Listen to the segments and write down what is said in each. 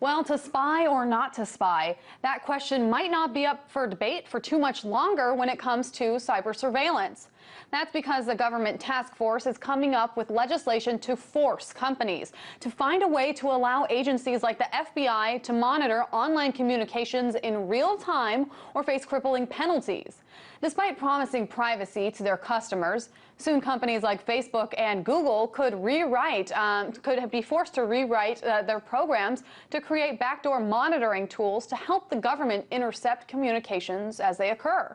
Well, to spy or not to spy, that question might not be up for debate for too much longer when it comes to cyber surveillance. That's because the government task force is coming up with legislation to force companies to find a way to allow agencies like the FBI to monitor online communications in real time or face crippling penalties. Despite promising privacy to their customers, soon companies like Facebook and Google could be forced to rewrite their programs to create backdoor monitoring tools to help the government intercept communications as they occur.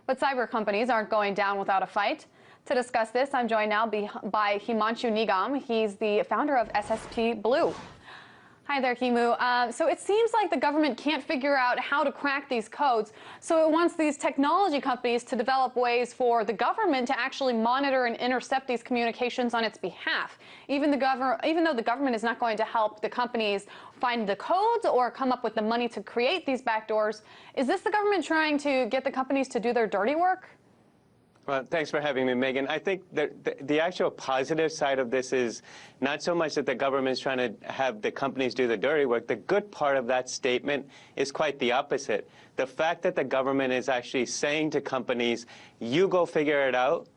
But cyber companies aren't going down without a fight. To discuss this, I'm joined now by Himanshu Nigam. He's the founder of SSP Blue. Hi there, Himu. So it seems like the government can't figure out how to crack these codes, so it wants these technology companies to develop ways for the government to actually monitor and intercept these communications on its behalf, even though the government is not going to help the companies find the codes or come up with the money to create these backdoors. Is this the government trying to get the companies to do their dirty work? Well, thanks for having me, Megan. I think the actual positive side of this is not so much that the government is trying to have the companies do the dirty work. The good part of that statement is quite the opposite. The fact that the government is actually saying to companies, you go figure it out,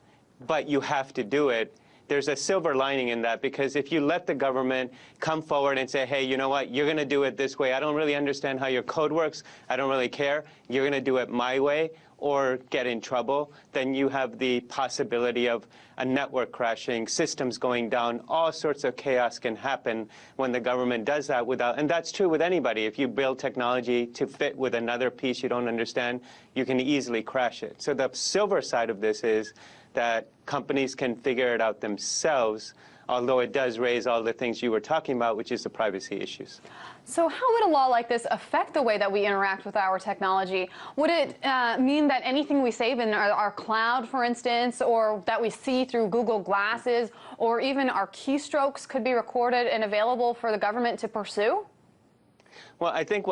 but you have to do it. There's a silver lining in that, because if you let the government come forward and say, hey, you know what, you're going to do it this way. I don't really understand how your code works. I don't really care. You're going to do it my way, or get in trouble, then you have the possibility of a network crashing, systems going down. All sorts of chaos can happen when the government does that without, and that's true with anybody. If you build technology to fit with another piece you don't understand, you can easily crash it. So the silver side of this is that companies can figure it out themselves, although it does raise all the things you were talking about, which is the privacy issues. So how would a law like this affect the way that we interact with our technology? Would it mean that anything we save in our cloud, for instance, or that we see through Google Glasses, or even our keystrokes could be recorded and available for the government to pursue? Well, I think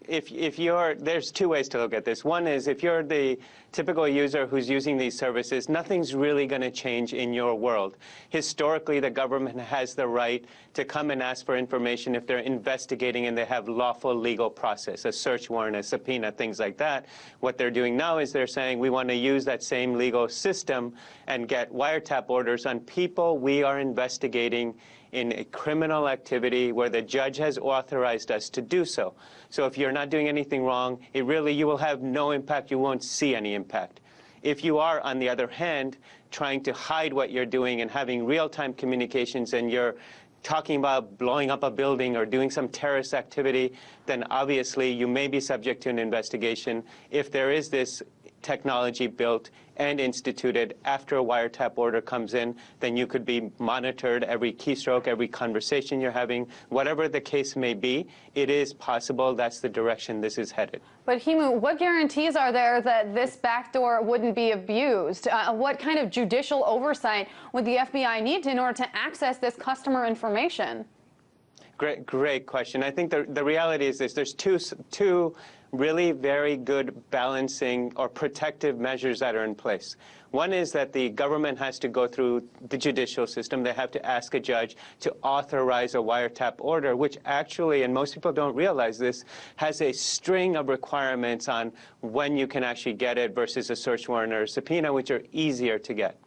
if you're, there's two ways to look at this. One is if you're the typical user who's using these services, nothing's really going to change in your world. Historically, the government has the right to come and ask for information if they're investigating and they have lawful legal process, a search warrant, a subpoena, things like that. What they're doing now is they're saying we want to use that same legal system and get wiretap orders on people we are investigating in a criminal activity where the judge has authorized us to do so. So if you're not doing anything wrong, you will have no impact. You won't see any impact. If you are, on the other hand, trying to hide what you're doing and having real-time communications, and you're talking about blowing up a building or doing some terrorist activity, then obviously you may be subject to an investigation. If there is this technology built and instituted after a wiretap order comes in, then you could be monitored every keystroke, every conversation you're having, whatever the case may be. It is possible that's the direction this is headed. But Himu, what guarantees are there that this backdoor wouldn't be abused? What kind of judicial oversight would the FBI need in order to access this customer information? Great question. I think the reality is this. There's two really very good balancing or protective measures that are in place. One is that the government has to go through the judicial system. They have to ask a judge to authorize a wiretap order, which actually, and most people don't realize this, has a string of requirements on when you can actually get it versus a search warrant or a subpoena, which are easier to get.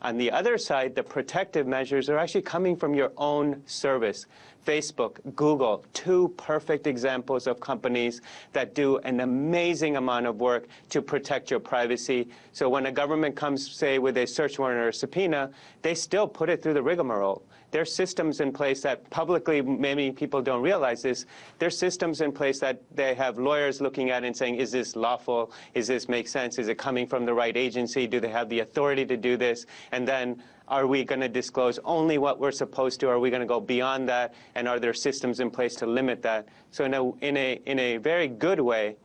On the other side, the protective measures are actually coming from your own service. Facebook, Google, two perfect examples of companies that do an amazing amount of work to protect your privacy. So when a government comes, say, with a search warrant or a subpoena, they still put it through the rigmarole. There's systems in place that publicly, many people don't realize this. There's systems in place that they have lawyers looking at and saying, is this lawful? Is this make sense? Is it coming from the right agency? Do they have the authority to do this? And then, are we going to disclose only what we're supposed to? Are we going to go beyond that? And are there systems in place to limit that? So in a very good way,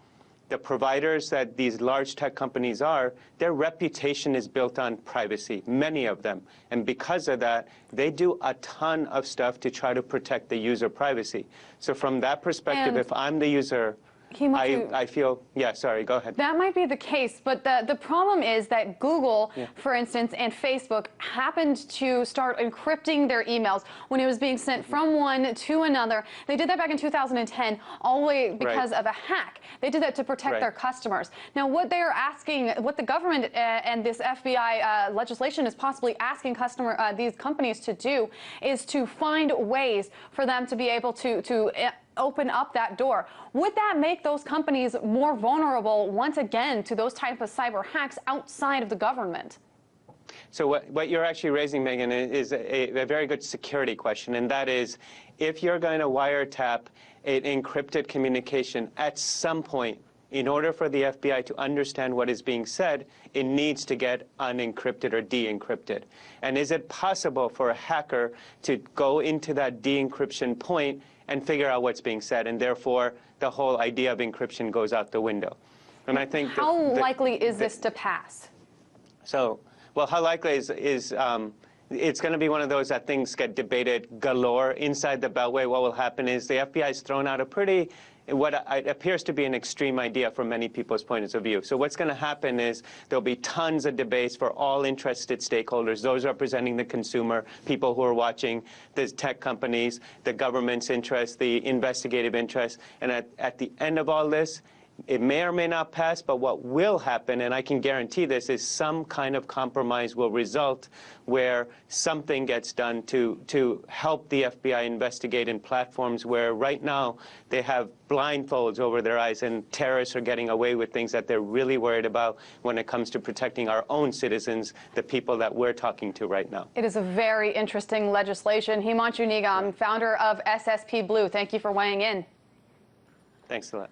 the providers that these large tech companies are, their reputation is built on privacy, many of them. And because of that, they do a ton of stuff to try to protect the user privacy. So from that perspective, if I'm the user, I feel, yeah, sorry, go ahead. That might be the case, but the problem is that Google, for instance, and Facebook happened to start encrypting their emails when it was being sent from one to another. They did that back in 2010, all the way because of a hack. They did that to protect their customers. Now, what they are asking, what the government and this FBI legislation is possibly asking these companies to do, is to find ways for them to be able to open up that door. Would that make those companies more vulnerable once again to those type of cyber hacks outside of the government? So what you're actually raising, Megan, is a very good security question, and that is, if you're going to wiretap an encrypted communication at some point, in order for the FBI to understand what is being said, it needs to get unencrypted or de-encrypted. And is it possible for a hacker to go into that de-encryption point and figure out what's being said, and therefore the whole idea of encryption goes out the window? And I think how likely is this to pass? So, well, how likely is it's going to be one of those that things get debated galore inside the Beltway. What will happen is the FBI has thrown out a pretty, what appears to be an extreme idea from many people's points of view. So what's going to happen is there'll be tons of debates for all interested stakeholders, those representing the consumer, people who are watching, the tech companies, the government's interest, the investigative interest. And at the end of all this, it may or may not pass, but what will happen, and I can guarantee this, is some kind of compromise will result where something gets done to help the FBI investigate in platforms where right now they have blindfolds over their eyes and terrorists are getting away with things that they're really worried about when it comes to protecting our own citizens, the people that we're talking to right now. It is a very interesting legislation. Himanshu Nigam, founder of SSP Blue, thank you for weighing in. Thanks a lot.